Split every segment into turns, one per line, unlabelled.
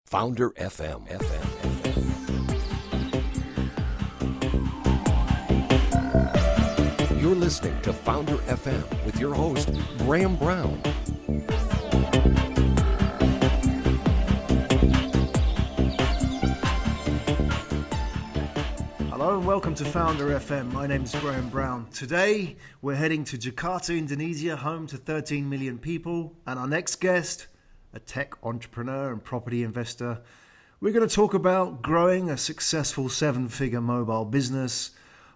Founder FM. You're listening to Founder FM with your host, Graham Brown.
Hello and welcome to Founder FM. My name is Graham Brown. Today we're heading to Jakarta, Indonesia, home to 13 million people. And our next guest, a tech entrepreneur and property investor. We're going to talk about growing a successful seven-figure mobile business,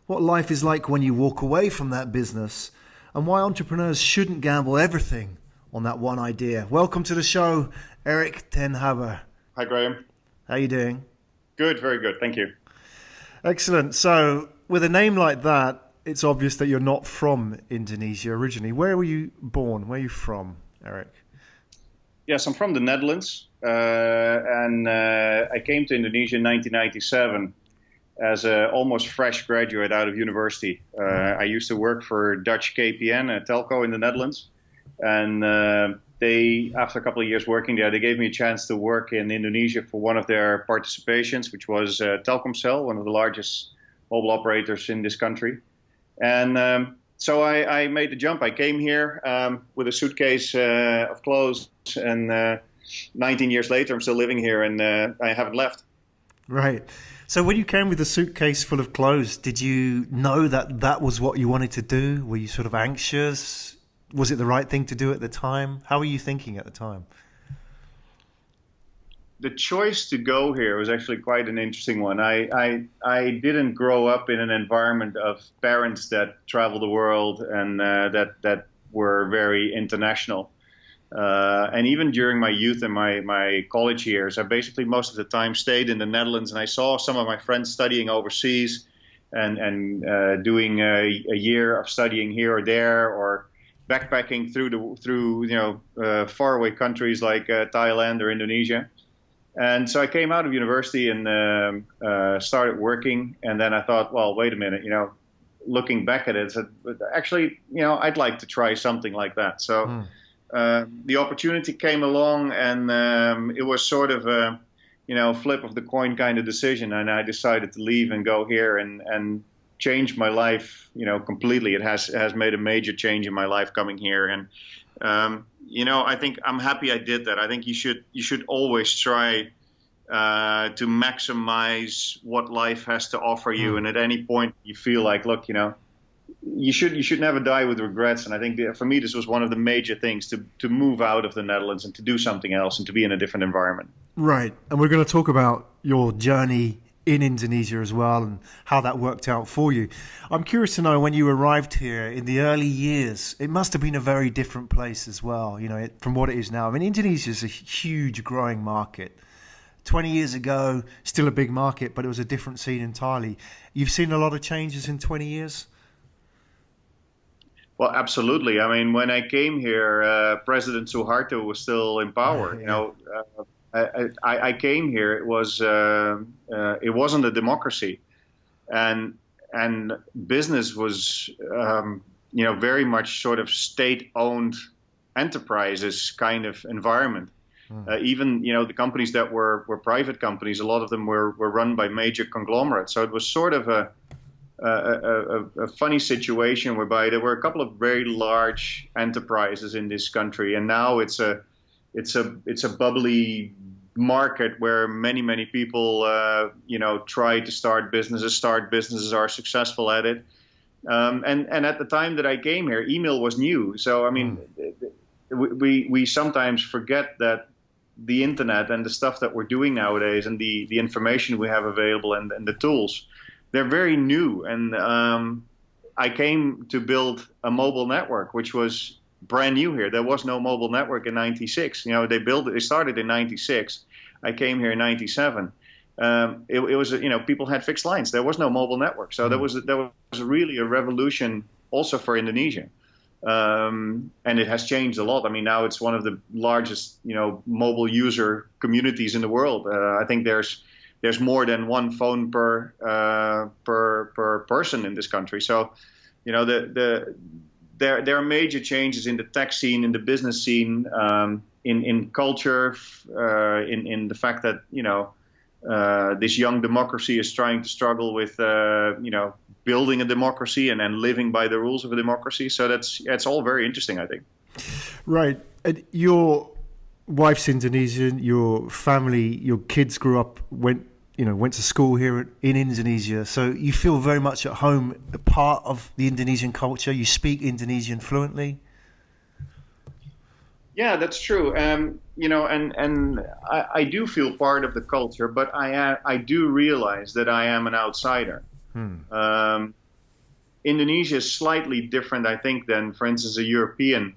what life is like when you walk away from that business, and why entrepreneurs shouldn't gamble everything on that one idea. Welcome to the show, Erik Ten Have.
Hi, Graham.
How are you doing?
Good, very good. Thank you.
Excellent. So with a name like that, it's obvious that you're not from Indonesia originally. Where were you born? Where are you from, Erik?
Yes, I'm from the Netherlands, and I came to Indonesia in 1997 as an almost fresh graduate out of university. I used to work for Dutch KPN, a telco in the Netherlands, and after a couple of years working there, they gave me a chance to work in Indonesia for one of their participations, which was Telkomsel, one of the largest mobile operators in this country. And so I made the jump. I came here with a suitcase of clothes, and 19 years later, I'm still living here, and I haven't left.
Right. So when you came with a suitcase full of clothes, did you know that that was what you wanted to do? Were you sort of anxious? Was it the right thing to do at the time? How were you thinking at the time?
The choice to go here was actually quite an interesting one. I didn't grow up in an environment of parents that travel the world and that were very international. And even during my youth and my college years, I basically most of the time stayed in the Netherlands, and I saw some of my friends studying overseas and doing a year of studying here or there, or backpacking through faraway countries like Thailand or Indonesia. And so I came out of university and started working, and then I thought, well, wait a minute, looking back at it, actually, I'd like to try something like that. So the opportunity came along, and it was sort of a flip of the coin kind of decision, and I decided to leave and go here and change my life, completely. It has made a major change in my life coming here, and I think I'm happy I did that. I think you should always try to maximize what life has to offer you, and at any point you feel like, look, you should never die with regrets. And I think for me this was one of the major things, to move out of the Netherlands and to do something else and to be in a different environment. Right,
and we're going to talk about your journey in Indonesia as well and how that worked out for you. I'm curious to know, when you arrived here in the early years, it must have been a very different place as well, from what it is now. I mean, Indonesia is a huge growing market. 20 years ago, still a big market, but it was a different scene entirely. You've seen a lot of changes in 20 years?
Well, absolutely. I mean, when I came here, President Suharto was still in power. I came here. It wasn't a democracy, and business was very much sort of state-owned enterprises kind of environment. Even the companies that were private companies, a lot of them were run by major conglomerates. So it was sort of a funny situation whereby there were a couple of very large enterprises in this country, and now it's a bubbly market where many people try to start businesses, are successful at it, and at the time that I came here, email was new. So I mean, we sometimes forget that the internet and the stuff that we're doing nowadays, and the information we have available, and the tools, they're very new. And I came to build a mobile network, which was brand new here. There was no mobile network in '96. They started in '96. I came here in '97. It was people had fixed lines. There was no mobile network. So there was really a revolution also for Indonesia. And it has changed a lot. I mean, now it's one of the largest, mobile user communities in the world. I think there's more than one phone per person in this country. So, there are major changes in the tech scene, in the business scene. in culture, in the fact that this young democracy is trying to struggle with building a democracy and then living by the rules of a democracy. So that's all very interesting, I think.
Right. And your wife's Indonesian. Your family, your kids grew up, went to school here in Indonesia. So you feel very much at home, a part of the Indonesian culture. You speak Indonesian fluently.
Yeah, that's true. And I do feel part of the culture, but I do realize that I am an outsider. Indonesia is slightly different, I think, than, for instance, a European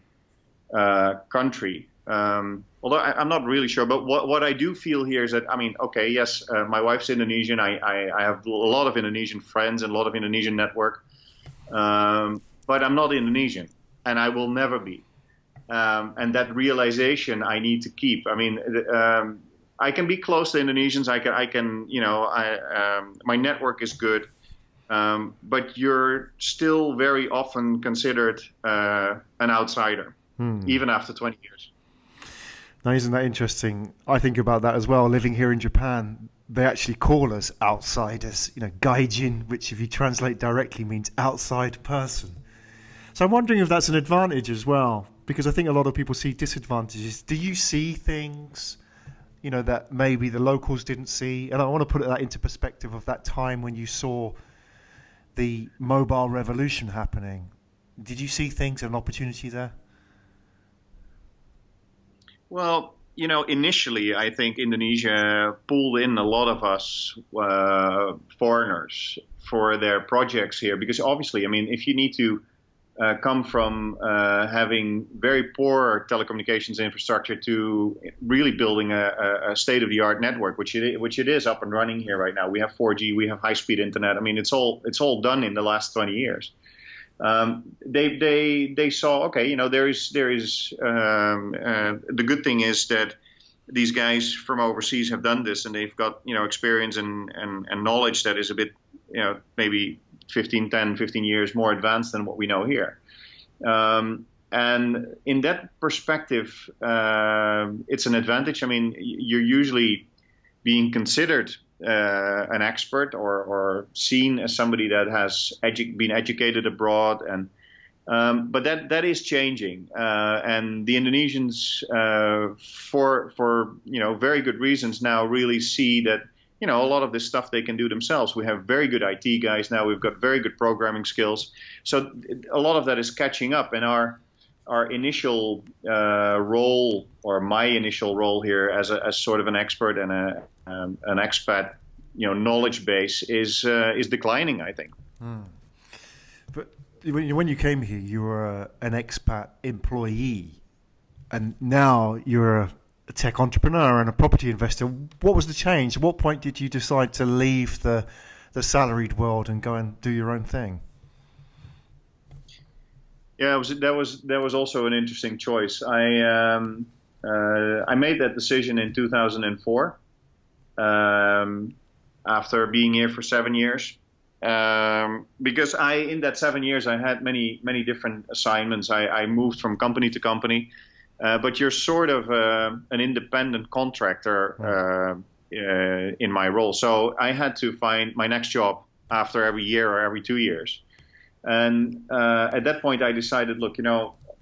country. Although I'm not really sure, but what I do feel here is that, yes, my wife's Indonesian. I have a lot of Indonesian friends and a lot of Indonesian network, but I'm not Indonesian, and I will never be. And that realization I need to keep. I can be close to Indonesians. My network is good, but you're still very often considered an outsider, even after 20 years.
Now, isn't that interesting? I think about that as well. Living here in Japan, they actually call us outsiders. Gaijin, which if you translate directly means outside person. So I'm wondering if that's an advantage as well, because I think a lot of people see disadvantages. Do you see things, that maybe the locals didn't see? And I want to put that into perspective of that time when you saw the mobile revolution happening. Did you see things, an opportunity there?
Well, initially, I think Indonesia pulled in a lot of us foreigners for their projects here, because obviously, if you need to come from having very poor telecommunications infrastructure to really building a state-of-the-art network, which it is up and running here right now. We have 4G, we have high-speed internet. It's all done in the last 20 years. They saw, okay, there is the good thing is that these guys from overseas have done this, and they've got experience and knowledge that is a bit maybe 10, 15 years more advanced than what we know here. And in that perspective, it's an advantage. You're usually being considered an expert or seen as somebody that has been educated abroad, and but that is changing. And the Indonesians, for very good reasons, now really see that a lot of this stuff they can do themselves. We have very good IT guys now. We've got very good programming skills. So a lot of that is catching up. And our initial role, or my initial role here as sort of an expert and an expat, knowledge base is declining, I think.
But when you came here, you were an expat employee, and now you're a tech entrepreneur and a property investor. What was the change? At what point did you decide to leave the salaried world and go and do your own thing?
Yeah, that was also an interesting choice. I made that decision in 2004, after being here for 7 years, because in that 7 years I had many different assignments. I moved from company to company. But you're sort of an independent contractor in my role. So I had to find my next job after every year or every 2 years. And at that point, I decided, look,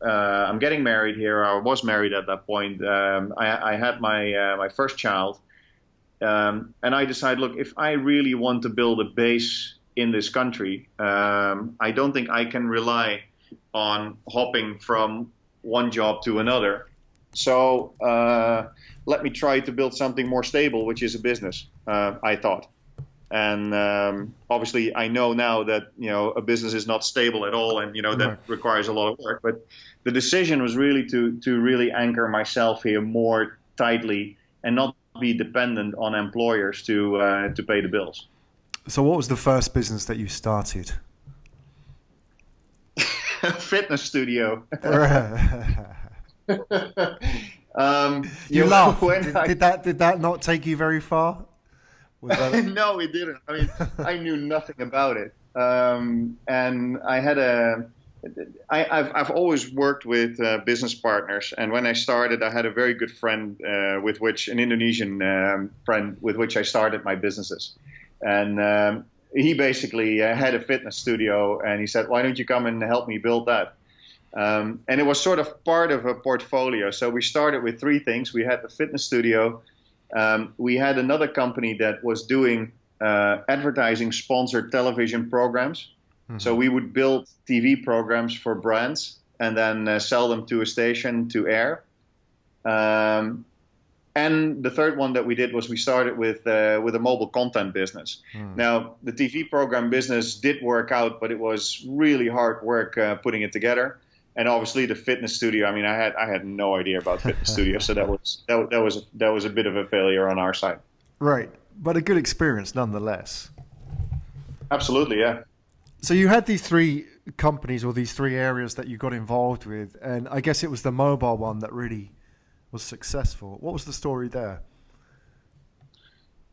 I'm getting married here. I was married at that point. I had my first child. And I decided, look, if I really want to build a base in this country, I don't think I can rely on hopping from one job to another. So let me try to build something more stable, which is a business, I thought. And obviously I know now that, a business is not stable at all, and, that requires a lot of work. But the decision was really to really anchor myself here more tightly and not be dependent on employers to pay the bills.
So what was the first business that you started?
Fitness studio.
You laugh. Did that not take you very far?
No, it didn't. I knew nothing about it. And I had a I've always worked with business partners, and when I started, I had a very good friend an Indonesian friend with which I started my businesses, and he basically had a fitness studio, and he said, "Why don't you come and help me build that?" And it was sort of part of a portfolio. So we started with three things. We had the fitness studio. We had another company that was doing advertising sponsored television programs. So we would build TV programs for brands and then sell them to a station to air. And the third one that we did was we started with a mobile content business. Now, the TV program business did work out, but it was really hard work putting it together. And obviously, the fitness studio. I mean, I had no idea about fitness studio, so that was a bit of a failure on our side.
Right, but a good experience nonetheless.
Absolutely, yeah.
So you had these three companies or these three areas that you got involved with, and I guess it was the mobile one that really was successful. What was the story there?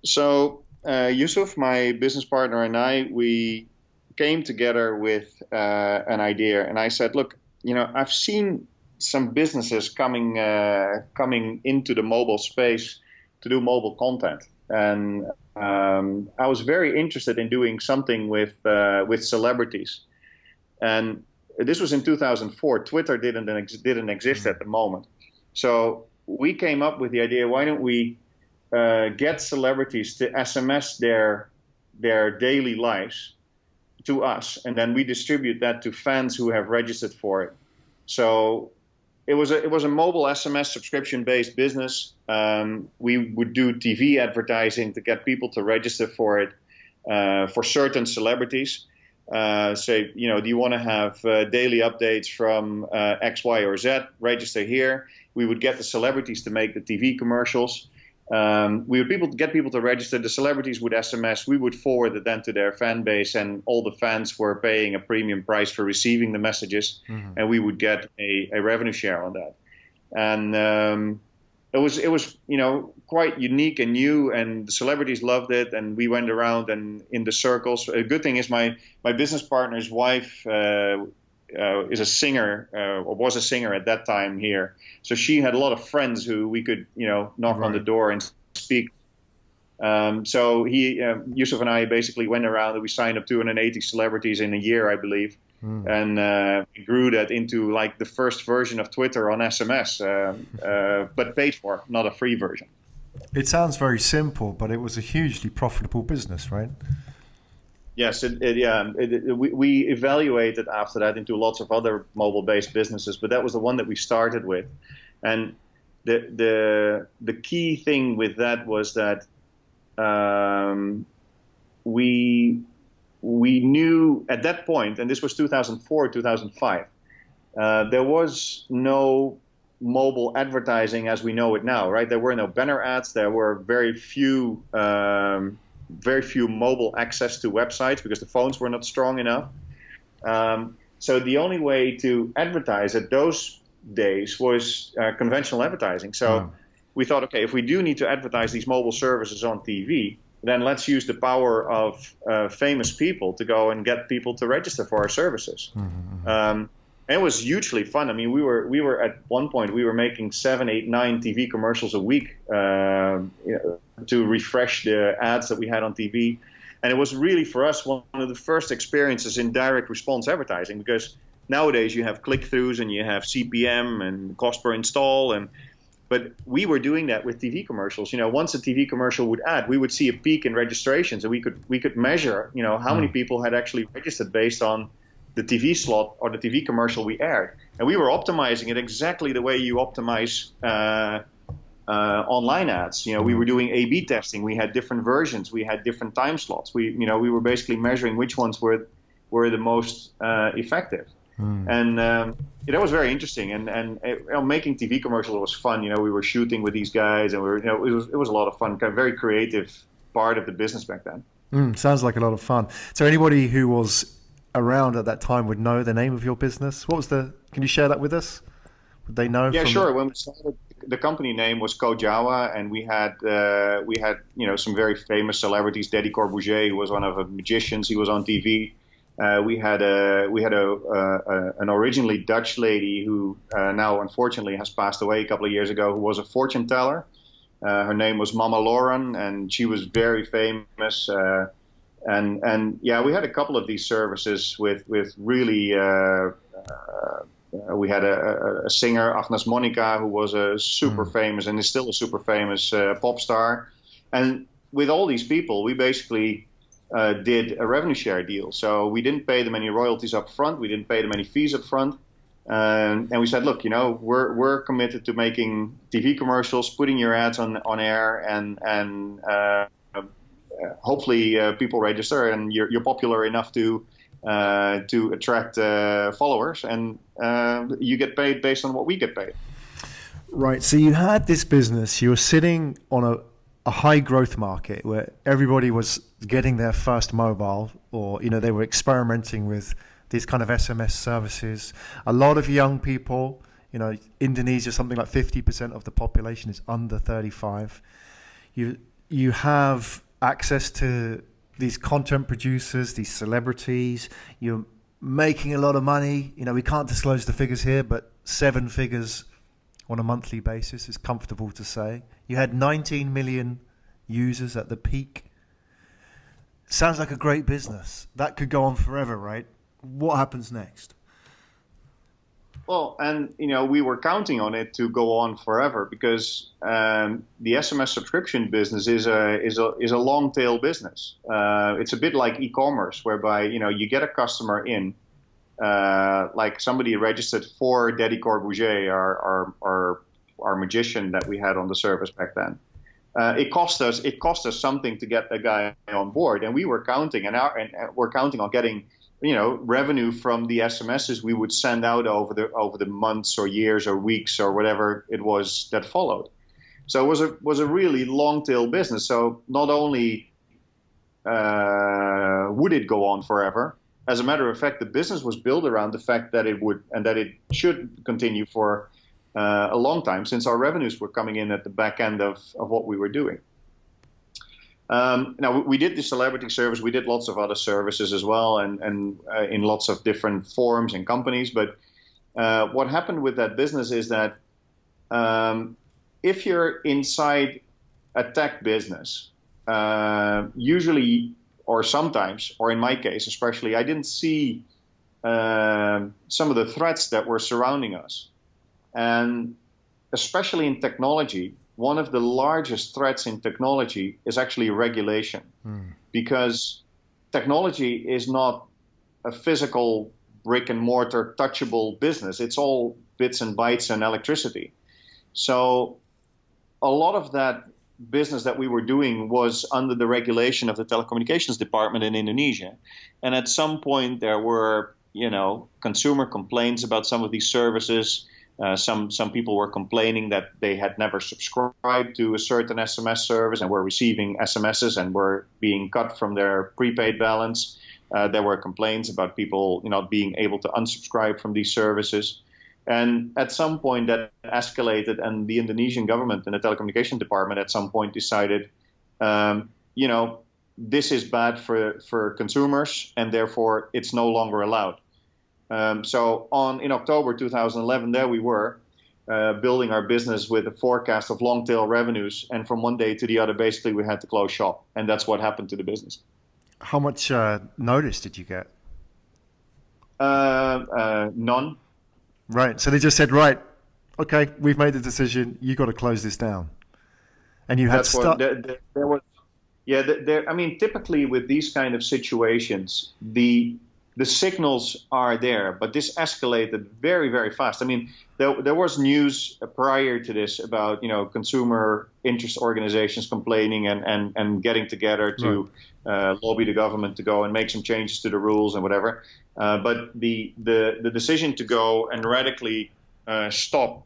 So Yusuf, my business partner, and we came together with an idea, and I said, look, I've seen some businesses coming into the mobile space to do mobile content, and I was very interested in doing something with celebrities. And this was in 2004. Twitter didn't exist at the moment, so we came up with the idea: why don't we get celebrities to SMS their daily lives to us, and then we distribute that to fans who have registered for it. So it was a mobile SMS subscription based business. We would do TV advertising to get people to register for it for certain celebrities. Say, do you want to have daily updates from X, Y, or Z? Register here. We would get the celebrities to make the TV commercials. We would get people to register. The celebrities would SMS. We would forward it then to their fan base, and all the fans were paying a premium price for receiving the messages, and we would get a revenue share on that. And it was quite unique and new, and the celebrities loved it. And we went around and in the circles. A good thing is my business partner's wife is a singer, or was a singer at that time here. So she had a lot of friends who we could, knock on the door and speak. So Yusuf and I basically went around and we signed up 280 celebrities in a year, I believe. And we grew that into like the first version of Twitter on SMS, but paid for, not a free version.
It sounds very simple, but it was a hugely profitable business, right?
Yes, we evaluated after that into lots of other mobile-based businesses, but that was the one that we started with. And the key thing with that was that we knew at that point, and this was 2004, 2005, there was no mobile advertising as we know it now, right? There were no banner ads. There were very few mobile access to websites because the phones were not strong enough. So the only way to advertise at those days was conventional advertising. So we thought, okay, if we do need to advertise these mobile services on TV, then let's use the power of famous people to go and get people to register for our services. And it was hugely fun. I mean, we were at one point, we were making 7, 8, 9 TV commercials a week to refresh the ads that we had on TV. And it was really, for us, one of the first experiences in direct response advertising, because nowadays you have click-throughs and you have CPM and cost per install. But we were doing that with TV commercials. Once a TV commercial would ad, we would see a peak in registrations, and we could measure, how many people had actually registered based on the TV slot or the TV commercial we aired. And we were optimizing it exactly the way you optimize online ads. We were doing A/B testing. We had different versions. We had different time slots. We were basically measuring which ones were the most effective. And that was very interesting. And making TV commercials was fun. We were shooting with these guys, and it was a lot of fun. Kind of very creative part of the business back then.
Sounds like a lot of fun. So anybody who was around at that time would know the name of your business. Can you share that with us? Would they know?
Yeah, sure. When we started, the company name was Kojawa, and we had some very famous celebrities. Deddy Corbuzier, who was one of the magicians, he was on TV. We had an originally Dutch lady who now unfortunately has passed away a couple of years ago, who was a fortune teller. Her name was Mama Lauren, and she was very famous. And yeah, we had a couple of these services with really. We had a singer, Agnes Monica, who was a super famous and is still a super famous pop star. And with all these people, we basically did a revenue share deal. So we didn't pay them any royalties up front. We didn't pay them any fees up front. And we said, look, we're committed to making TV commercials, putting your ads on air, and hopefully people register, and you're popular enough to attract followers, and you get paid based on what we get paid.
Right. So you had this business. You were sitting on a high growth market where everybody was getting their first mobile, or they were experimenting with these kind of SMS services. A lot of young people, Indonesia, something like 50% of the population is under 35. You have access to these content producers, these celebrities. You're making a lot of money. We can't disclose the figures here, but 7 figures on a monthly basis is comfortable to say. You had 19 million users at the peak. Sounds like a great business. That could go on forever, right? What happens next?
Well, and we were counting on it to go on forever, because the SMS subscription business is a long tail business. It's a bit like e-commerce, whereby you get a customer in, like somebody registered for Daddy Corbusier, our magician that we had on the service back then. It cost us something to get the guy on board, and we were counting, and we're counting on getting revenue from the SMSs we would send out over the months or years or weeks or whatever it was that followed. So it was a really long tail business. So not only would it go on forever, as a matter of fact, the business was built around the fact that it would, and that it should continue for a long time, since our revenues were coming in at the back end of what we were doing. Now, we did the celebrity service. We did lots of other services as well, and in lots of different forms and companies. But what happened with that business is that if you're inside a tech business, usually, or sometimes, or in my case especially, I didn't see some of the threats that were surrounding us. And especially in technology, one of the largest threats in technology is actually regulation, because technology is not a physical brick and mortar touchable business. It's all bits and bytes and electricity. So a lot of that business that we were doing was under the regulation of the telecommunications department in Indonesia. And at some point there were, consumer complaints about some of these services. Some people were complaining that they had never subscribed to a certain SMS service and were receiving SMSs and were being cut from their prepaid balance. There were complaints about people, not being able to unsubscribe from these services. And at some point that escalated, and the Indonesian government and the telecommunication department at some point decided, this is bad for consumers, and therefore it's no longer allowed. So in October 2011, there we were building our business with a forecast of long tail revenues. And from one day to the other, basically, we had to close shop. And that's what happened to the business.
How much notice did you get?
None.
Right. So they just said, right, okay, we've made the decision. You got to close this down. And you had to start.
There was, I mean, typically with these kind of situations, the signals are there, but this escalated very, very fast. I mean, there was news prior to this about, consumer interest organizations complaining and getting together to lobby the government to go and make some changes to the rules and whatever. But the decision to go and radically stop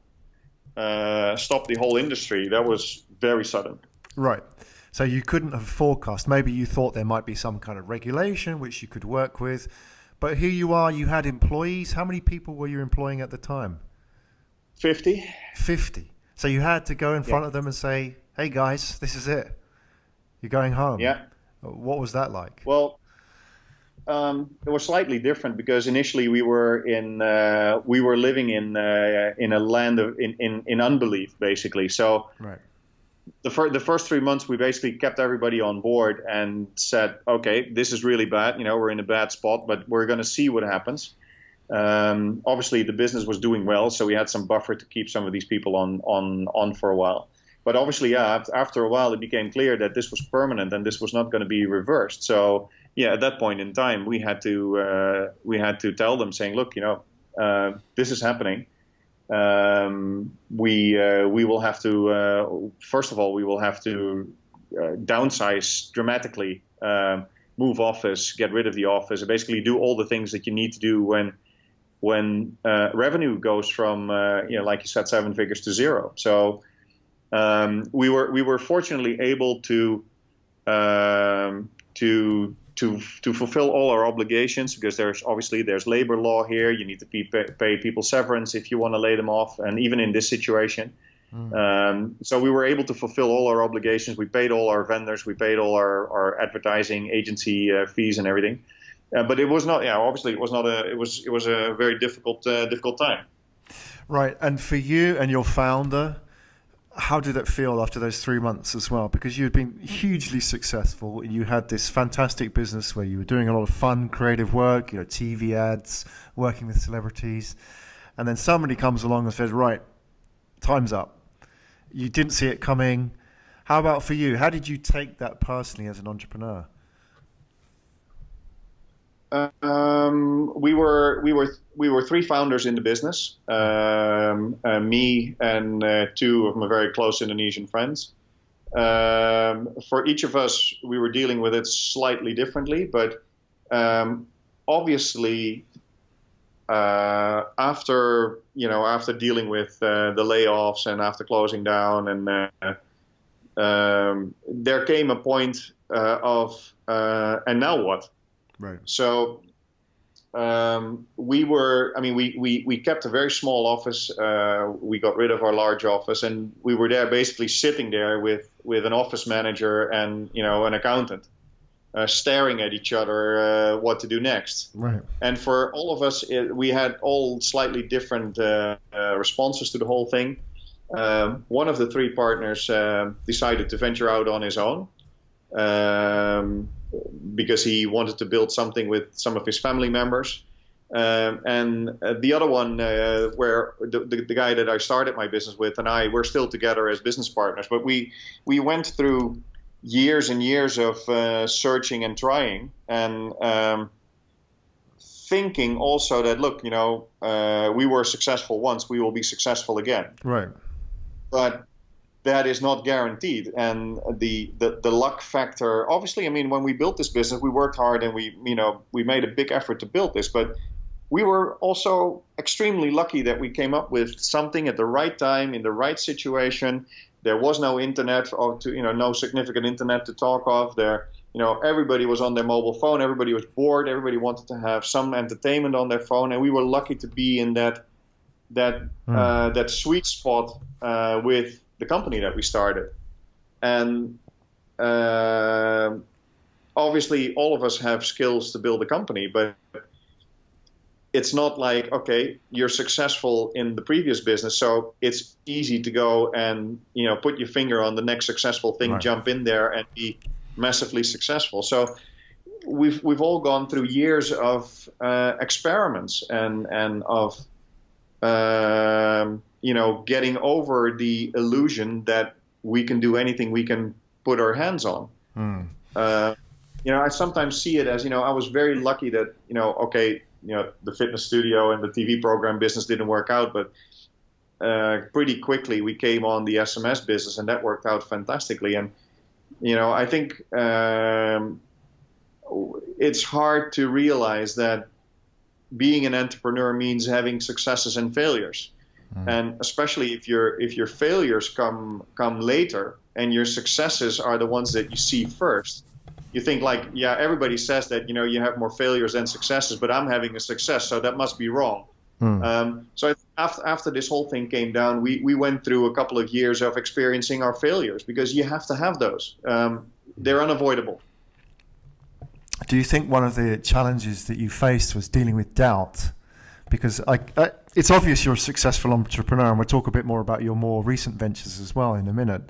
the whole industry, that was very sudden.
Right. So you couldn't have forecast. Maybe you thought there might be some kind of regulation which you could work with. But here you are, you had employees. How many people were you employing at the time?
50.
50. So you had to go in front of them and say, hey guys, this is it. You're going home.
Yeah.
What was that like?
Well, it was slightly different because initially we were living in a land of in unbelief, basically. So
Right.
the first 3 months we basically kept everybody on board and said, okay, this is really bad. We're in a bad spot, but we're going to see what happens. Obviously, the business was doing well, so we had some buffer to keep some of these people on for a while. But obviously, yeah, after a while, it became clear that this was permanent and this was not going to be reversed. So, yeah, at that point in time, we had to tell them, saying, look, this is happening. We will have to first of all, we will have to downsize dramatically, move office, get rid of the office, and basically do all the things that you need to do when revenue goes from like you said, 7 figures to 0. So we were fortunately able to fulfill all our obligations, because there's labor law here. You need to pay people severance if you want to lay them off, and even in this situation. So we were able to fulfill all our obligations. We paid all our vendors. We paid all our advertising agency fees and everything. But it was not. Yeah, obviously it was not a. It was a very difficult time.
Right, and for you and your founder, how did it feel after those 3 months as well? Because you had been hugely successful. You had this fantastic business where you were doing a lot of fun, creative work, TV ads, working with celebrities. And then somebody comes along and says, right, time's up. You didn't see it coming. How about for you? How did you take that personally as an entrepreneur?
We were 3 founders in the business, me and 2 of my very close Indonesian friends. For each of us, we were dealing with it slightly differently, but obviously, after dealing with the layoffs and after closing down, and there came a point of and now what?
Right.
So we kept a very small office. We got rid of our large office, and we were there basically sitting there with an office manager and an accountant, staring at each other what to do next.
Right.
And for all of us, we had all slightly different responses to the whole thing. One of the 3 partners decided to venture out on his own. Because he wanted to build something with some of his family members. And the other one, where the guy that I started my business with and I, we're still together as business partners. But we went through years and years of searching and trying, and thinking also that, look, we were successful once, we will be successful again.
Right.
But that is not guaranteed, and the luck factor. Obviously, when we built this business, we worked hard and we made a big effort to build this. But we were also extremely lucky that we came up with something at the right time in the right situation. There was no internet, or no significant internet to talk of. Everybody was on their mobile phone. Everybody was bored. Everybody wanted to have some entertainment on their phone, and we were lucky to be in that sweet spot with the company that we started. And obviously all of us have skills to build a company, but it's not like, okay, you're successful in the previous business, so it's easy to go and put your finger on the next successful thing, right, jump in there and be massively successful. So we've all gone through years of experiments and of getting over the illusion that we can do anything we can put our hands on. I sometimes see it as, I was very lucky that, the fitness studio and the TV program business didn't work out, but pretty quickly we came on the SMS business, and that worked out fantastically. And, I think it's hard to realize that being an entrepreneur means having successes and failures. And especially if your failures come later and your successes are the ones that you see first, you think like, yeah, everybody says that, you have more failures than successes, but I'm having a success, so that must be wrong. So after this whole thing came down, we went through a couple of years of experiencing our failures, because you have to have those. They're unavoidable.
do you think one of the challenges that you faced was dealing with doubt? Because it's obvious you're a successful entrepreneur, and we'll talk a bit more about your more recent ventures as well in a minute.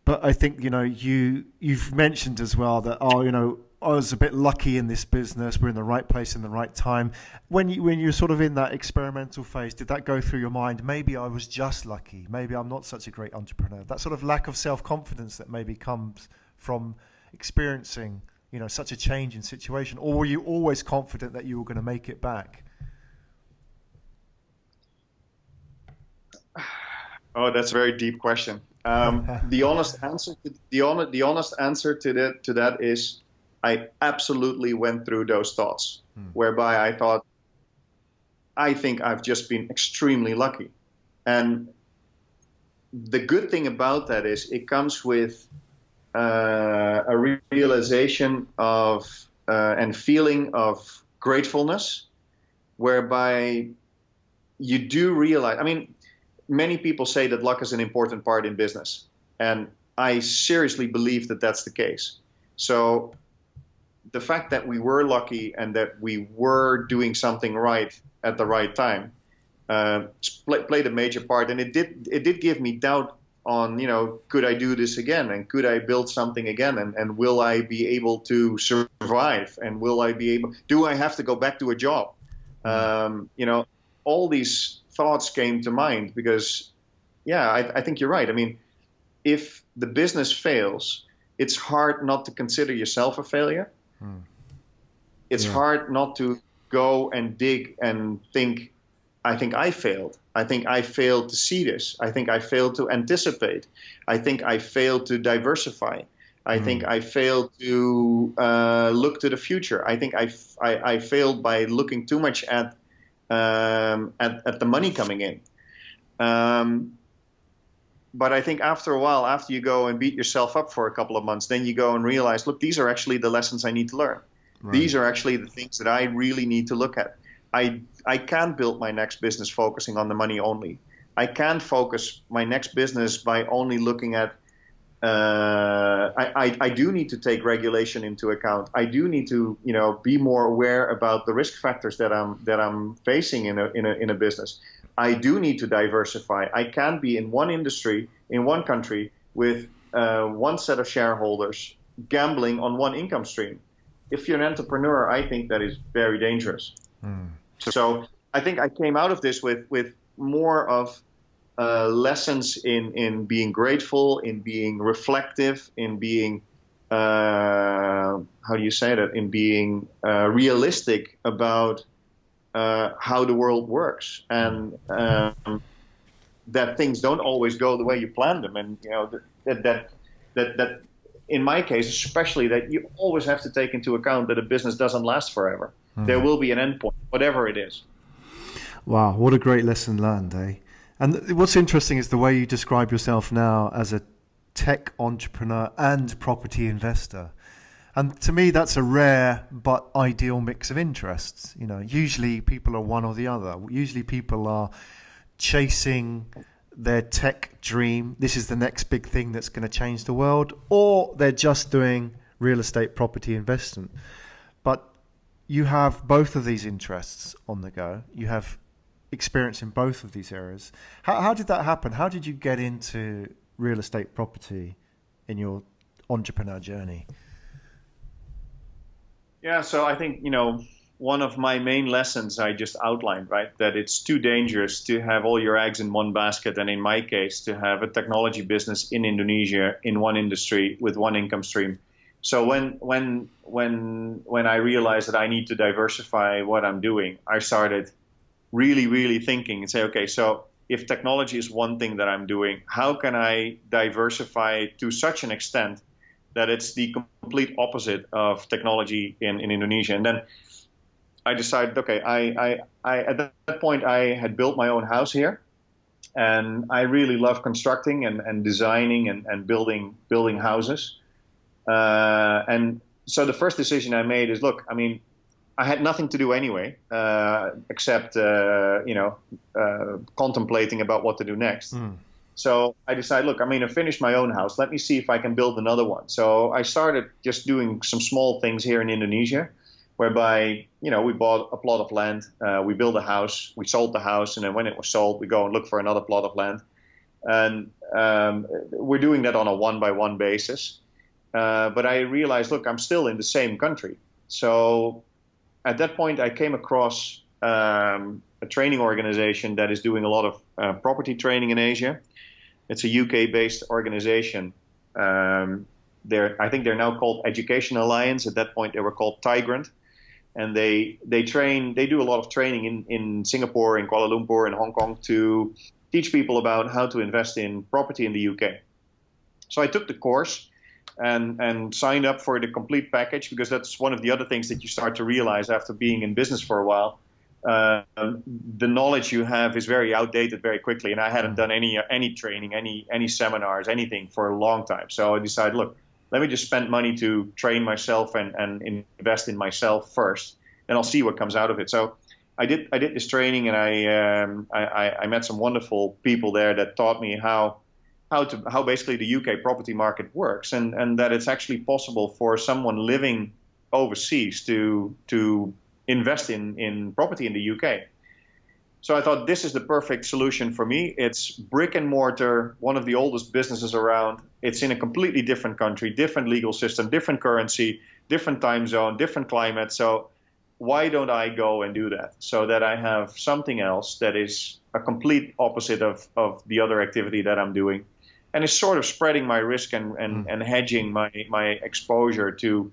But I think, you've mentioned as well that, I was a bit lucky in this business. We're in the right place in the right time. When you're sort of in that experimental phase, did that go through your mind? Maybe I was just lucky. Maybe I'm not such a great entrepreneur. That sort of lack of self-confidence that maybe comes from experiencing, such a change in situation. Or were you always confident that you were going to make it back?
Oh, that's a very deep question. The honest answer to that is, I absolutely went through those thoughts, whereby I thought, I think I've just been extremely lucky. And the good thing about that is it comes with a realization of and feeling of gratefulness, whereby you do realize, many people say that luck is an important part in business, and I seriously believe that that's the case. So the fact that we were lucky and that we were doing something right at the right time played a major part, and it did give me doubt on, could I do this again, and could I build something again, and will I be able to survive, and do I have to go back to a job? All these thoughts came to mind because, I think you're right. If the business fails, it's hard not to consider yourself a failure. It's hard not to go and dig and think, I think I failed. I think I failed to see this. I think I failed to anticipate. I think I failed to diversify. I think I failed to look to the future. I think I failed by looking too much at the money coming in. But I think after a while, after you go and beat yourself up for a couple of months, then you go and realize, look, these are actually the lessons I need to learn. Right. These are actually the things that I really need to look at. I can't build my next business focusing on the money only. I can't focus my next business by only looking at I do need to take regulation into account. I do need to, be more aware about the risk factors that I'm facing in a business. I do need to diversify. I can't be in one industry, in one country, with one set of shareholders gambling on one income stream. If you're an entrepreneur, I think that is very dangerous. So I think I came out of this with more of lessons in being grateful, in being reflective, in being in being realistic about how the world works, and that things don't always go the way you planned them, and that in my case especially, that you always have to take into account that a business doesn't last forever. There will be an end point, whatever it is.
Wow, what a great lesson learned, eh? And what's interesting is the way you describe yourself now as a tech entrepreneur and property investor. And to me, that's a rare but ideal mix of interests. Usually people are one or the other. Usually people are chasing their tech dream. This is the next big thing that's going to change the world. Or they're just doing real estate property investment. But you have both of these interests on the go. You have experience in both of these areas. How did that happen? How did you get into real estate property in your entrepreneur journey?
Yeah, so I think, one of my main lessons I just outlined, right, that it's too dangerous to have all your eggs in one basket, and in my case, to have a technology business in Indonesia in one industry with one income stream. So when I realized that I need to diversify what I'm doing, I started really, really thinking and say, okay, so if technology is one thing that I'm doing, how can I diversify to such an extent that it's the complete opposite of technology in Indonesia? And then I decided, okay, I at that point I had built my own house here, and I really love constructing and designing and building houses. And so the first decision I made is, look, I had nothing to do anyway, except contemplating about what to do next. So I decided, look, I'm going to finish my own house. Let me see if I can build another one. So I started just doing some small things here in Indonesia, whereby, we bought a plot of land, we built a house, we sold the house, and then when it was sold, we go and look for another plot of land. And we're doing that on a one-by-one basis. But I realized, look, I'm still in the same country. So at that point, I came across a training organization that is doing a lot of property training in Asia. It's a UK-based organization. I think they're now called Education Alliance. At that point, they were called Tigrant. And they do a lot of training in Singapore, in Kuala Lumpur, and Hong Kong to teach people about how to invest in property in the UK. So I took the course and signed up for the complete package, because that's one of the other things that you start to realize after being in business for a while. The knowledge you have is very outdated very quickly, and I hadn't done any training, any seminars, anything for a long time. So I decided, look, let me just spend money to train myself and invest in myself first, and I'll see what comes out of it. So I did this training, and I met some wonderful people there that taught me how basically the UK property market works, and that it's actually possible for someone living overseas to invest in property in the UK. So I thought, this is the perfect solution for me. It's brick and mortar, one of the oldest businesses around. It's in a completely different country, different legal system, different currency, different time zone, different climate. So why don't I go and do that, so that I have something else that is a complete opposite of the other activity that I'm doing, and is sort of spreading my risk and hedging my exposure to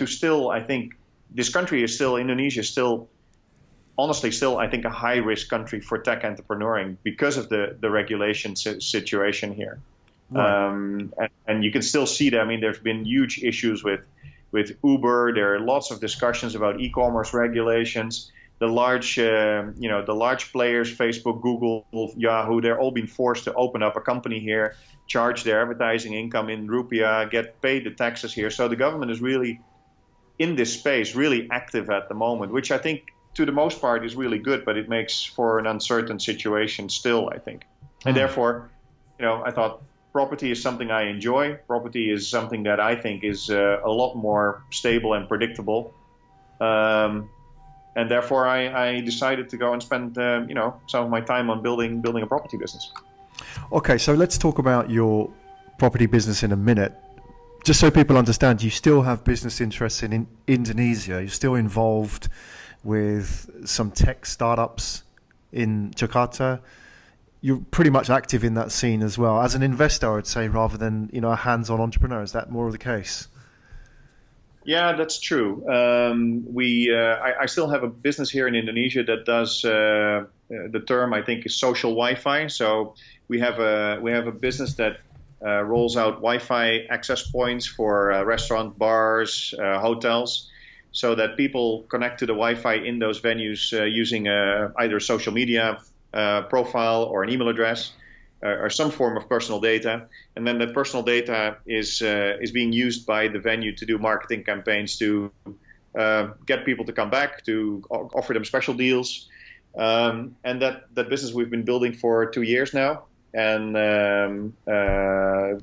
still, I think, this country is still, Indonesia is still, honestly, I think, a high-risk country for tech entrepreneuring because of the regulation situation here. Right. And you can still see that. I mean, there's been huge issues with Uber. There are lots of discussions about e-commerce regulations. The large players, Facebook, Google, Yahoo, they're all being forced to open up a company here, charge their advertising income in rupiah, get paid the taxes here. So the government is really in this space, really active at the moment, which I think to the most part is really good, but it makes for an uncertain situation still, I think. And therefore, I thought property is something I enjoy. Property is something that I think is a lot more stable and predictable. And therefore, I decided to go and spend, some of my time on building a property business.
Okay, so let's talk about your property business in a minute. Just so people understand, you still have business interests in Indonesia. You're still involved with some tech startups in Jakarta. You're pretty much active in that scene as well. As an investor, I'd say, rather than a hands-on entrepreneur. Is that more of the case?
Yeah, that's true. I still have a business here in Indonesia that does the term, I think, is social Wi-Fi. So we have a business that rolls out Wi-Fi access points for restaurant, bars, hotels, so that people connect to the Wi-Fi in those venues using either a social media profile or an email address or some form of personal data. And then that personal data is being used by the venue to do marketing campaigns to get people to come back, to offer them special deals. And that business we've been building for 2 years now. And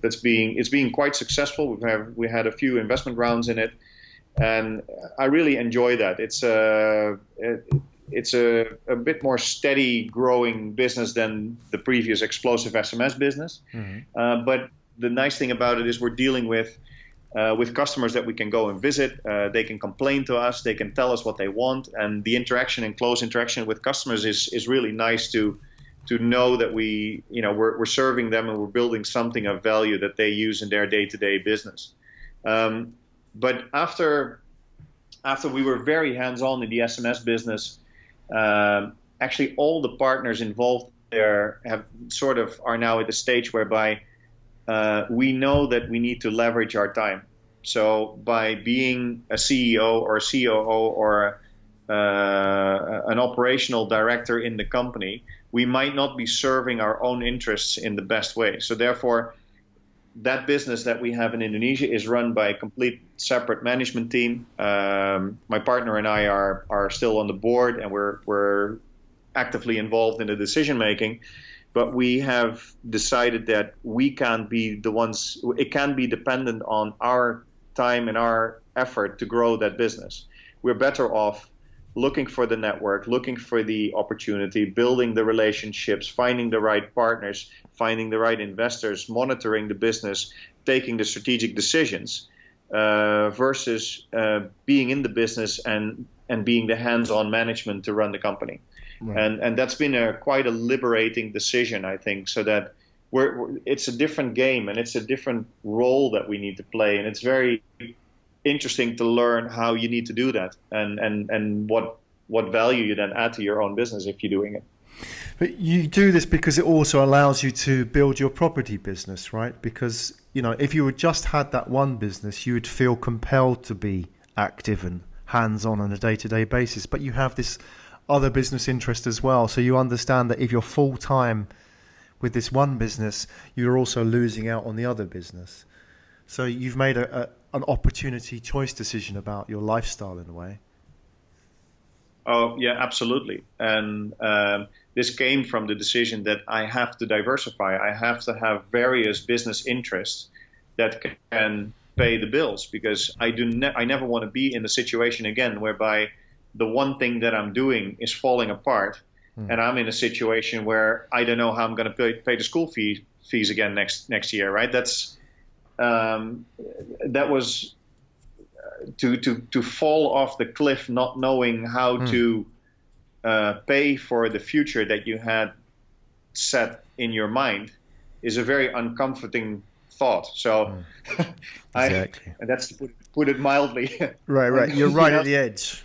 it's being quite successful. We had a few investment rounds in it, and I really enjoy that. It's a bit more steady growing business than the previous explosive SMS business. Mm-hmm. But the nice thing about it is we're dealing with customers that we can go and visit. They can complain to us. They can tell us what they want, and the interaction and close interaction with customers is really nice to know that we're serving them and we're building something of value that they use in their day-to-day business. But after we were very hands-on in the SMS business, actually all the partners involved there are now at the stage whereby we know that we need to leverage our time. So by being a CEO or a COO or an operational director in the company, we might not be serving our own interests in the best way. So therefore, that business that we have in Indonesia is run by a complete separate management team. My partner and I are still on the board, and we're actively involved in the decision making. but we have decided that we can't be the ones, it can't be dependent on our time and our effort to grow that business. We're better off looking for the network, looking for the opportunity, building the relationships, finding the right partners, finding the right investors, monitoring the business, taking the strategic decisions, versus being in the business and being the hands-on management to run the company. Right. And that's been quite a liberating decision, I think, so that it's a different game and it's a different role that we need to play. And it's very interesting to learn how you need to do that and what value you then add to your own business if you're doing it.
But you do this because it also allows you to build your property business, right? Because, if you had just had that one business, you would feel compelled to be active and hands-on a day-to-day basis. But you have this other business interest as well. So you understand that if you're full-time with this one business, you're also losing out on the other business. So you've made an opportunity choice decision about your lifestyle in a way.
Oh, yeah, absolutely. And this came from the decision that I have to diversify. I have to have various business interests that can pay the bills, because I never want to be in a situation again whereby the one thing that I'm doing is falling apart, and I'm in a situation where I don't know how I'm going to pay the school fees again next year. Right? That was to fall off the cliff, not knowing how to pay for the future that you had set in your mind, is a very uncomforting thought. So,
Exactly.
and that's to put it mildly.
Right. You're right at the edge.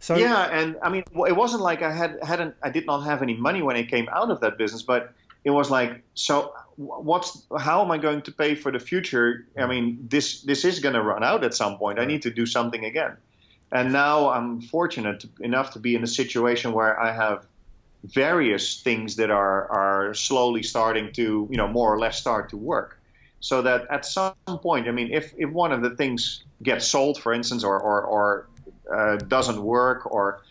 So
yeah, and I mean, it wasn't like I did not have any money when I came out of that business, but it was like, so how am I going to pay for the future? I mean, this is going to run out at some point. I need to do something again. And now I'm fortunate enough to be in a situation where I have various things that are slowly starting to, more or less start to work. So that at some point, I mean, if one of the things gets sold, for instance, or doesn't work, or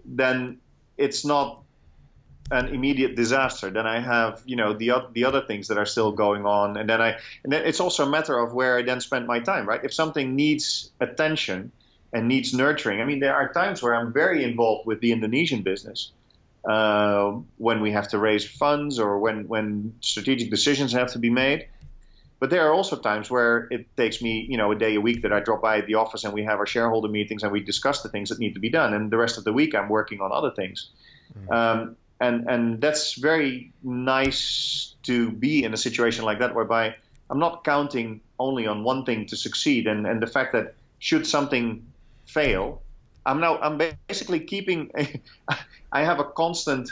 then it's not an immediate disaster. Then I have, the other things that are still going on, and then it's also a matter of where I then spend my time, right? If something needs attention and needs nurturing, I mean, there are times where I'm very involved with the Indonesian business, when we have to raise funds or when strategic decisions have to be made. But there are also times where it takes me, a day a week that I drop by at the office and we have our shareholder meetings and we discuss the things that need to be done. And the rest of the week I'm working on other things. And that's very nice to be in a situation like that, whereby I'm not counting only on one thing to succeed. And the fact that should something fail, I'm basically keeping, I have a constant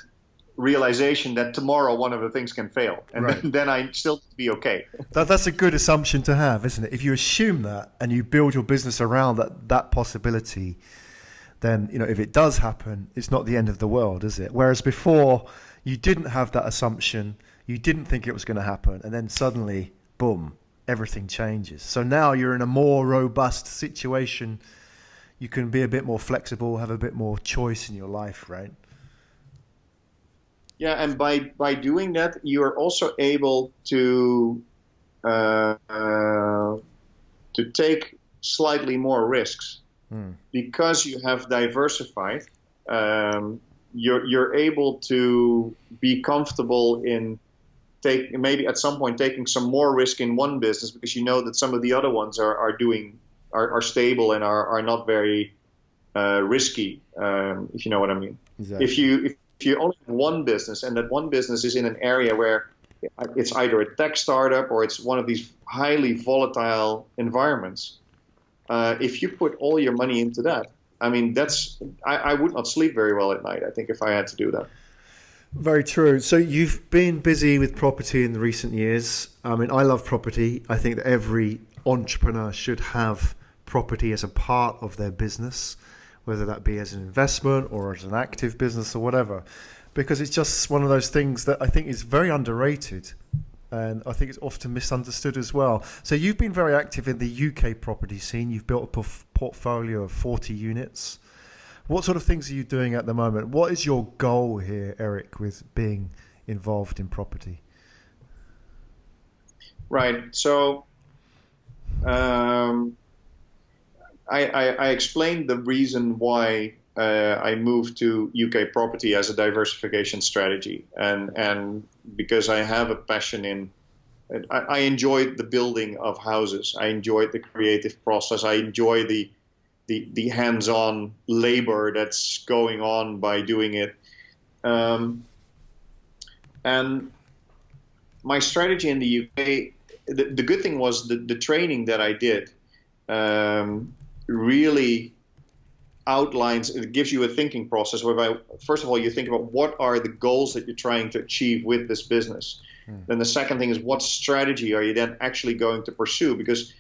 realization that tomorrow one of the things can fail, and right. then I still be okay.
That's a good assumption to have, isn't it? If you assume that and you build your business around that possibility, then if it does happen, it's not the end of the world, is it? Whereas before, you didn't have that assumption, you didn't think it was going to happen, and then suddenly, boom, everything changes. So now you're in a more robust situation. You can be a bit more flexible, have a bit more choice in your life, right?
Yeah, and by doing that, you are also able to take slightly more risks, because you have diversified. You're able to be comfortable in maybe at some point taking some more risk in one business, because you know that some of the other ones are stable and are not very risky. If you know what I mean. Exactly. If you only have one business, and that one business is in an area where it's either a tech startup or it's one of these highly volatile environments, if you put all your money into that, I mean, I would not sleep very well at night, I think, if I had to do that.
Very true. So you've been busy with property in the recent years. I mean, I love property. I think that every entrepreneur should have property as a part of their business, whether that be as an investment or as an active business or whatever, because it's just one of those things that I think is very underrated, and I think it's often misunderstood as well. So you've been very active in the UK property scene. You've built a portfolio of 40 units. What sort of things are you doing at the moment? What is your goal here, Erik, with being involved in property?
Right. So I explained the reason why I moved to UK property as a diversification strategy, and because I have a passion in. I enjoyed the building of houses. I enjoyed the creative process. I enjoy the hands-on labor that's going on by doing it. And my strategy in the UK, the good thing was the training that I did really outlines, it gives you a thinking process whereby, first of all, you think about what are the goals that you're trying to achieve with this business. Then the second thing is, what strategy are you then actually going to pursue? Because,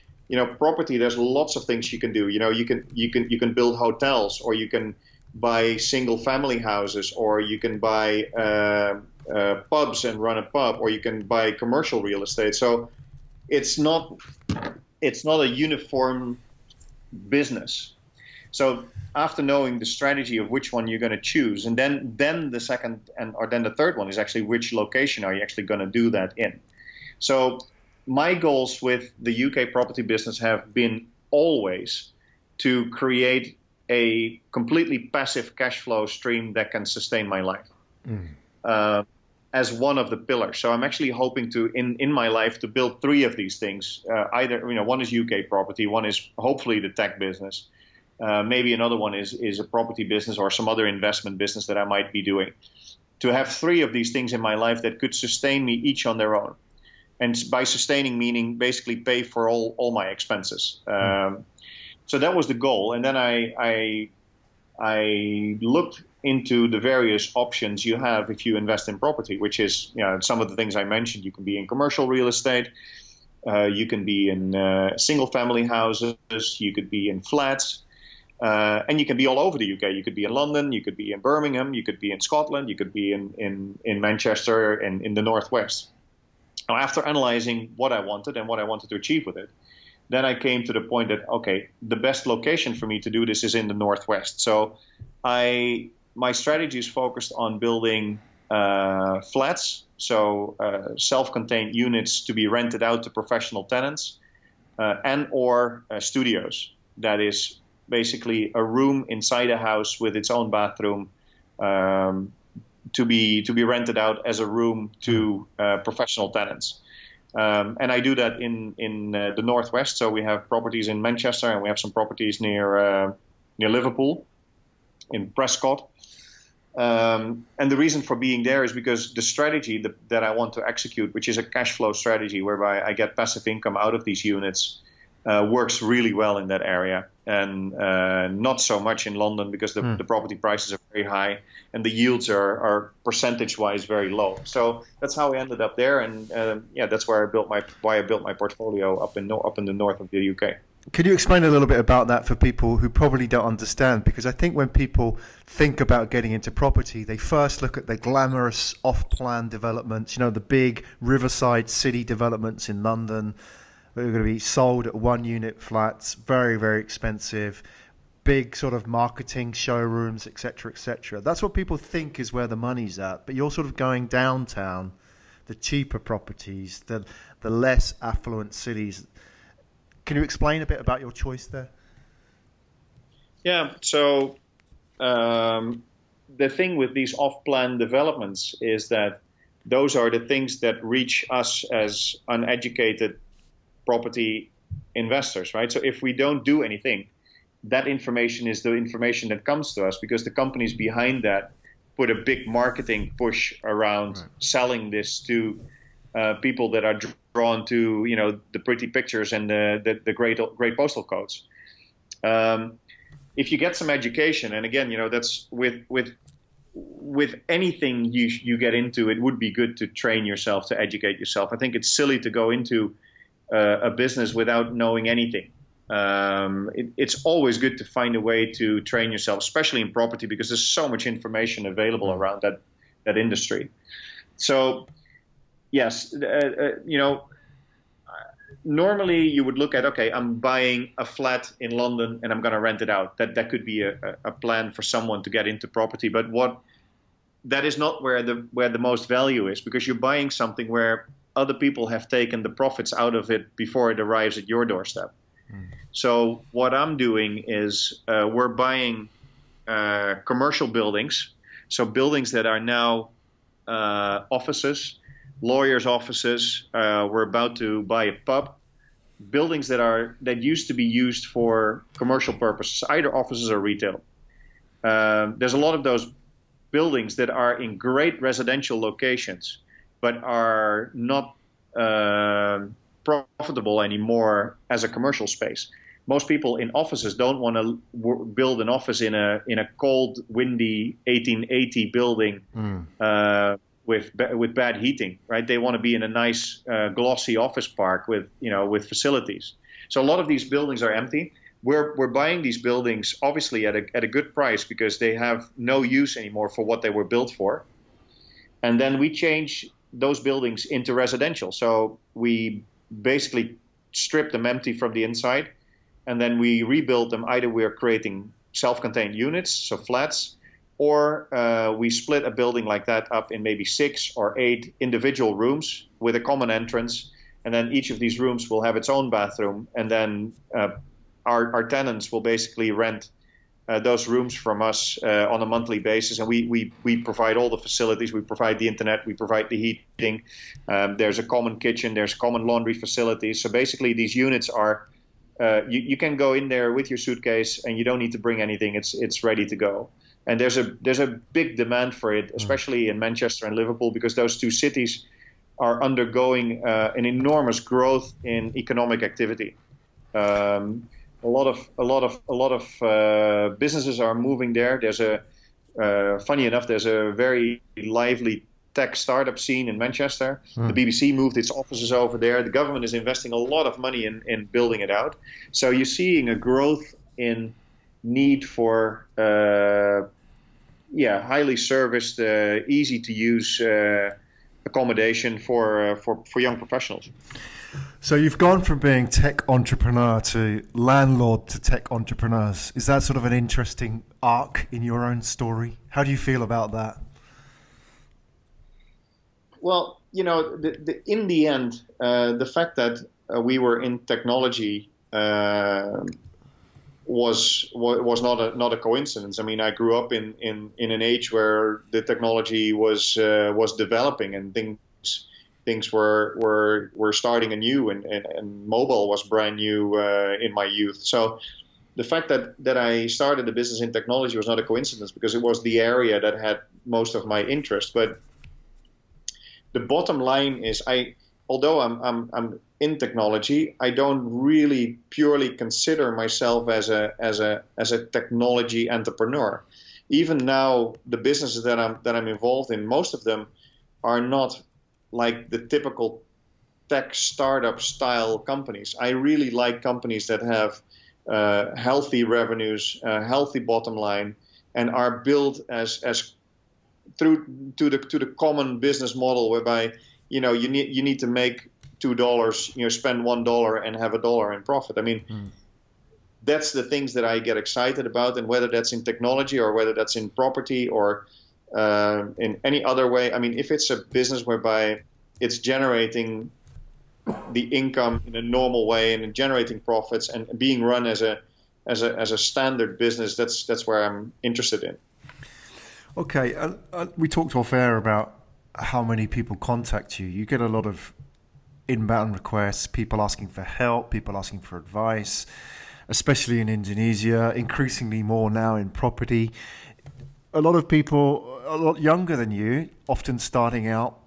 property, there's lots of things you can do. You can build hotels, or you can buy single family houses, or you can buy pubs and run a pub, or you can buy commercial real estate. So it's not a uniform business. So after knowing the strategy of which one you're going to choose, and then the second or then the third one is actually which location are you actually going to do that in. So my goals with the UK property business have been always to create a completely passive cash flow stream that can sustain my life as one of the pillars. So I'm actually hoping to, in my life, to build three of these things. Either, one is UK property, one is hopefully the tech business. Maybe another one is a property business or some other investment business that I might be doing. To have three of these things in my life that could sustain me each on their own. And by sustaining, meaning basically pay for all my expenses. So that was the goal. And then I looked into the various options you have if you invest in property, which is, some of the things I mentioned. You can be in commercial real estate. You can be in single family houses. You could be in flats. And you can be all over the UK. You could be in London, you could be in Birmingham, you could be in Scotland, you could be in Manchester and in the Northwest. Now, after analyzing what I wanted and what I wanted to achieve with it, then I came to the point that, okay, the best location for me to do this is in the Northwest. So my strategy is focused on building flats, so self-contained units to be rented out to professional tenants, and or studios. That is basically a room inside a house with its own bathroom, to be rented out as a room to professional tenants. And I do that in the Northwest. So we have properties in Manchester, and we have some properties near Liverpool, in Prescott. And the reason for being there is because the strategy that I want to execute, which is a cash flow strategy whereby I get passive income out of these units, works really well in that area, and not so much in London because the property prices are very high and the yields are percentage-wise very low. So that's how I ended up there, and that's where I built my portfolio up in the north of the UK.
Could you explain a little bit about that for people who probably don't understand? Because I think when people think about getting into property, they first look at the glamorous off-plan developments, the big riverside city developments in London. They're going to be sold at one-unit flats, very, very expensive, big sort of marketing showrooms, etc., etc. That's what people think is where the money's at. But you're sort of going downtown, the cheaper properties, the less affluent cities. Can you explain a bit about your choice there?
Yeah, so the thing with these off-plan developments is that those are the things that reach us as uneducated property investors, right? So if we don't do anything, that information is the information that comes to us because the companies behind that put a big marketing push around selling this to people that are drawn to, the pretty pictures and the great postal codes. If you get some education, and again, that's with anything you get into, it would be good to train yourself, to educate yourself. I think it's silly to go into a business without knowing anything. It's always good to find a way to train yourself, especially in property, because there's so much information available around that industry. So, yes, normally you would look at, okay, I'm buying a flat in London and I'm going to rent it out. That could be a plan for someone to get into property. But that is not where the most value is, because you're buying something where other people have taken the profits out of it before it arrives at your doorstep. So what I'm doing is we're buying commercial buildings, so buildings that are now offices, lawyers' offices. We're about to buy a pub. Buildings that used to be used for commercial purposes, either offices or retail. There's a lot of those buildings that are in great residential locations, but are not profitable anymore as a commercial space. Most people in offices don't want to build an office in a cold, windy 1880 building with bad heating, right? They want to be in a nice, glossy office park with facilities. So a lot of these buildings are empty. We're buying these buildings obviously at a good price, because they have no use anymore for what they were built for. And then we change those buildings into residential. So we basically strip them empty from the inside, and then we rebuild them. Either we are creating self-contained units, so flats, or we split a building like that up in maybe 6 or 8 individual rooms with a common entrance. And then each of these rooms will have its own bathroom. And then our tenants will basically rent those rooms from us on a monthly basis. And we provide all the facilities. We provide the internet. We provide the heating. There's a common kitchen. There's common laundry facilities. So basically these units are, you can go in there with your suitcase and you don't need to bring anything. It's ready to go. And there's a big demand for it, especially in Manchester and Liverpool, because those two cities are undergoing an enormous growth in economic activity. A lot of businesses are moving there. There's funny enough, there's a very lively tech startup scene in Manchester. The BBC moved its offices over there. The government is investing a lot of money in building it out. So you're seeing a growth in need for highly serviced, easy to use accommodation for young professionals.
So you've gone from being tech entrepreneur to landlord to tech entrepreneurs. Is that sort of an interesting arc in your own story? How do you feel about that? Well,
in the end, the fact that we were in technology was not a coincidence. I mean, I grew up in an age where the technology was developing and things were starting anew, and mobile was brand new in my youth. So the fact that I started the business in technology was not a coincidence, because it was the area that had most of my interest. But the bottom line is, although I'm in technology, I don't really purely consider myself as a technology entrepreneur. Even now, the businesses that I'm involved in, most of them are not like the typical tech startup style companies. I really like companies that have healthy revenues, healthy bottom line, and are built as through to the common business model, whereby you need to make $2, spend $1 and have $1 in profit. I mean, that's the things that I get excited about, and whether that's in technology or whether that's in property or in any other way. I mean, if it's a business whereby it's generating the income in a normal way and generating profits and being run as a standard business, that's where I'm interested in.
Okay, we talked off air about how many people contact you. You get a lot of inbound requests, people asking for help, people asking for advice, especially in Indonesia, increasingly more now in property. A lot of people a lot younger than you, often starting out,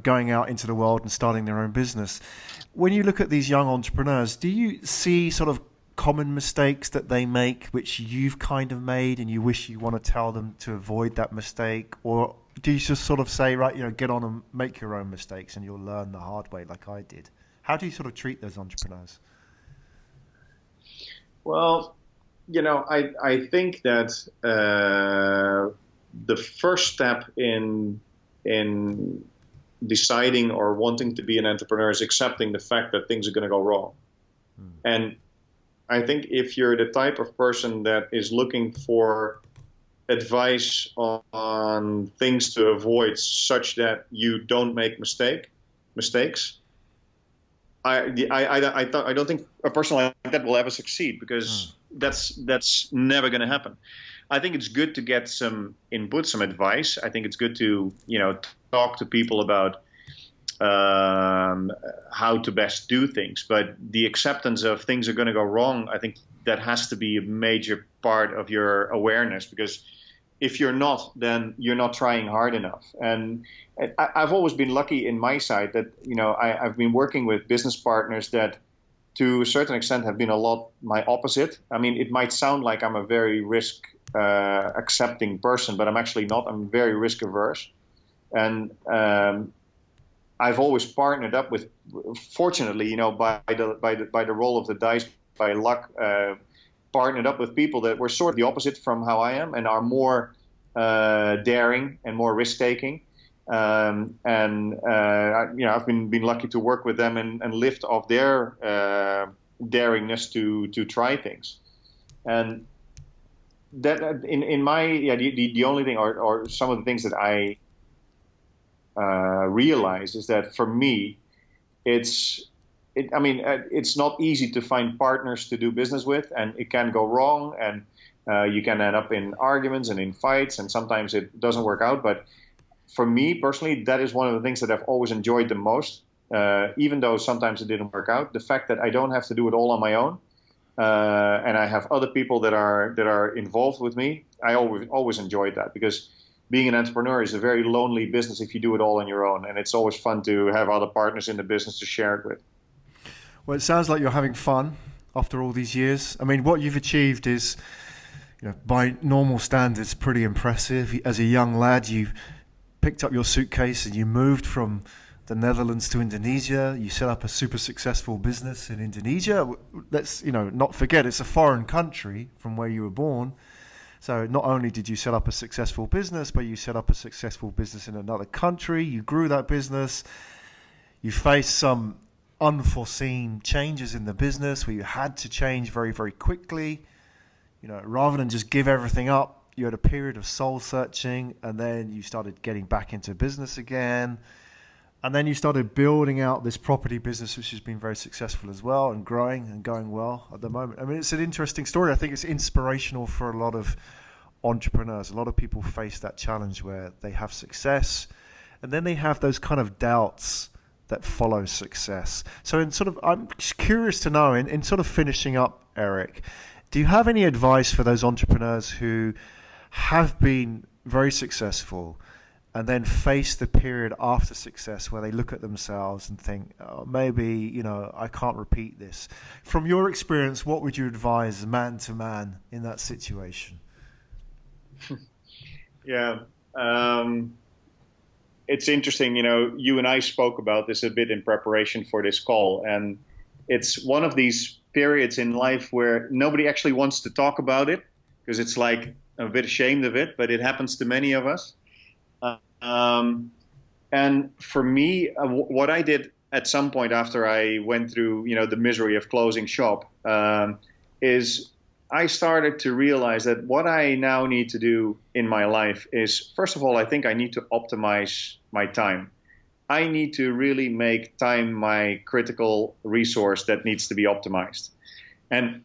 going out into the world and starting their own business. When you look at these young entrepreneurs, do you see sort of common mistakes that they make, which you've kind of made, and you wish you want to tell them to avoid that mistake? Or do you just sort of say, right, get on and make your own mistakes and you'll learn the hard way like I did? How do you sort of treat those entrepreneurs?
Well, I think that the first step in deciding or wanting to be an entrepreneur is accepting the fact that things are going to go wrong. And I think if you're the type of person that is looking for advice on things to avoid such that you don't make mistakes, I don't think a person like that will ever succeed, because that's never going to happen. I think it's good to get some input, some advice. I think it's good to, talk to people about how to best do things. But the acceptance of things are going to go wrong, I think that has to be a major part of your awareness, because if you're not, then you're not trying hard enough. And I've always been lucky in my side that, I've been working with business partners that to a certain extent have been a lot my opposite. I mean, it might sound like I'm a very risk accepting person, but I'm actually not. I'm very risk averse. And I've always partnered up with, fortunately, by the roll of the dice, by luck, partnered up with people that were sort of the opposite from how I am and are more daring and more risk taking. I've been lucky to work with them and lift off their daringness to try things. And that in my the only thing or some of the things that I realize is that for me, it's not easy to find partners to do business with, and it can go wrong, and you can end up in arguments and in fights, and sometimes it doesn't work out. But for me personally, that is one of the things that I've always enjoyed the most, even though sometimes it didn't work out. The fact that I don't have to do it all on my own, and I have other people that are involved with me. I always enjoyed that, because being an entrepreneur is a very lonely business if you do it all on your own, and it's always fun to have other partners in the business to share it with.
Well, it sounds like you're having fun after all these years. I mean, what you've achieved is, by normal standards, pretty impressive. As a young lad, you picked up your suitcase and you moved from the Netherlands to Indonesia. You set up a super successful business in Indonesia. Let's, not forget, it's a foreign country from where you were born. So not only did you set up a successful business, but you set up a successful business in another country. You grew that business. You faced some unforeseen changes in the business where you had to change very, very quickly. Rather than just give everything up, you had a period of soul searching, and then you started getting back into business again. And then you started building out this property business, which has been very successful as well, and growing and going well at the moment. I mean, it's an interesting story. I think it's inspirational for a lot of entrepreneurs. A lot of people face that challenge where they have success, and then they have those kind of doubts that follow success. So I'm just curious to know, in sort of finishing up, Erik, do you have any advice for those entrepreneurs who have been very successful and then face the period after success where they look at themselves and think, maybe, I can't repeat this? From your experience, what would you advise man to man in that situation?
Yeah. It's interesting, you and I spoke about this a bit in preparation for this call, and it's one of these periods in life where nobody actually wants to talk about it because it's like a bit ashamed of it, but it happens to many of us. And for me, what I did at some point after I went through, the misery of closing shop, is I started to realize that what I now need to do in my life is, first of all, I think I need to optimize my time. I need to really make time my critical resource that needs to be optimized. And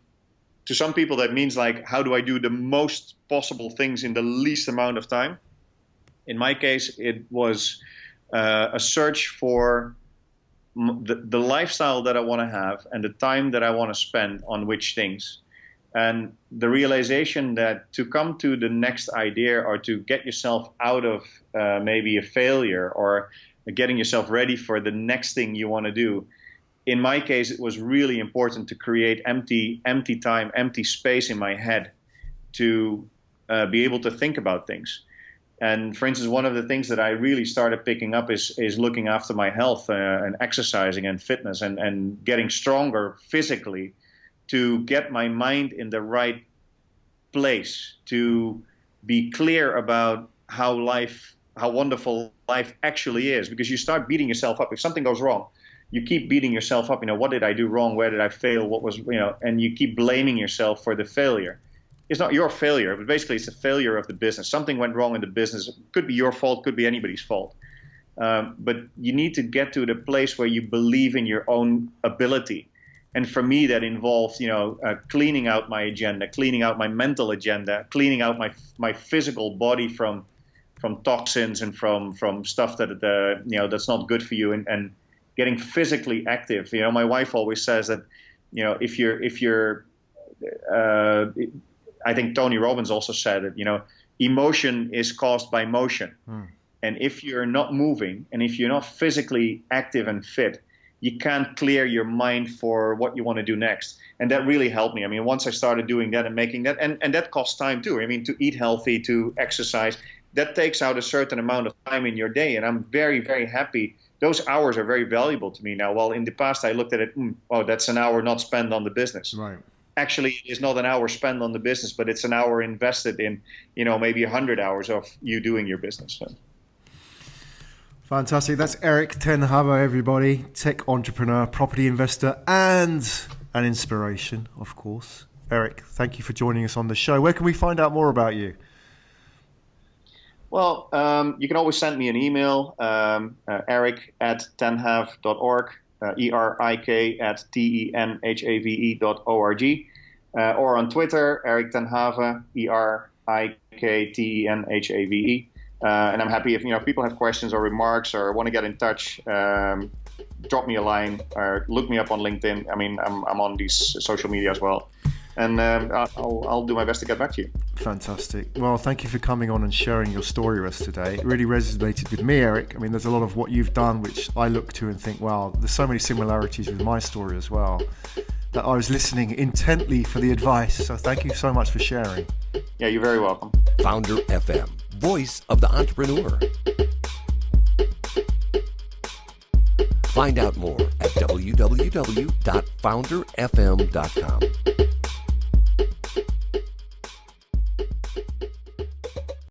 to some people, that means like, how do I do the most possible things in the least amount of time? In my case, it was a search for the lifestyle that I want to have and the time that I want to spend on which things. And the realization that to come to the next idea or to get yourself out of maybe a failure or getting yourself ready for the next thing you want to do, in my case, it was really important to create empty time, empty space in my head to be able to think about things. And for instance, one of the things that I really started picking up is looking after my health and exercising and fitness and getting stronger physically to get my mind in the right place, to be clear about how life how wonderful life actually is, because you start beating yourself up. If something goes wrong, you keep beating yourself up. What did I do wrong? Where did I fail? What was, and you keep blaming yourself for the failure. It's not your failure, but basically it's a failure of the business. Something went wrong in the business. It could be your fault, could be anybody's fault. But you need to get to the place where you believe in your own ability. And for me, that involves, cleaning out my agenda, cleaning out my mental agenda, cleaning out my physical body from toxins and from stuff that that's not good for you, and getting physically active. My wife always says that, if you're I think Tony Robbins also said it, emotion is caused by motion. And if you're not moving, and if you're not physically active and fit, you can't clear your mind for what you want to do next. And that really helped me. Once I started doing that and making that, and that costs time too. To eat healthy, to exercise, that takes out a certain amount of time in your day. And I'm very, very happy. Those hours are very valuable to me now. While in the past I looked at it, that's an hour not spent on the business.
Right.
Actually, it is not an hour spent on the business, but it's an hour invested in, maybe 100 hours of you doing your business. So.
Fantastic. That's Erik Ten Have, everybody. Tech entrepreneur, property investor, and an inspiration, of course. Erik, thank you for joining us on the show. Where can we find out more about you?
Well, you can always send me an email, erik@tenhave.org. erik@tenhave.org, or on Twitter, Erik Ten Have, ERIKTENHAVE. And I'm happy if people have questions or remarks or want to get in touch. Drop me a line or look me up on LinkedIn. I'm on these social media as well, and I'll do my best to get back to you.
Fantastic. Well, thank you for coming on and sharing your story with us today. It really resonated with me, Erik. There's a lot of what you've done which I look to and think, wow, there's so many similarities with my story as well, that I was listening intently for the advice. So thank you so much for sharing.
Yeah, you're very welcome.
Founder FM, voice of the entrepreneur. Find out more at www.founderfm.com.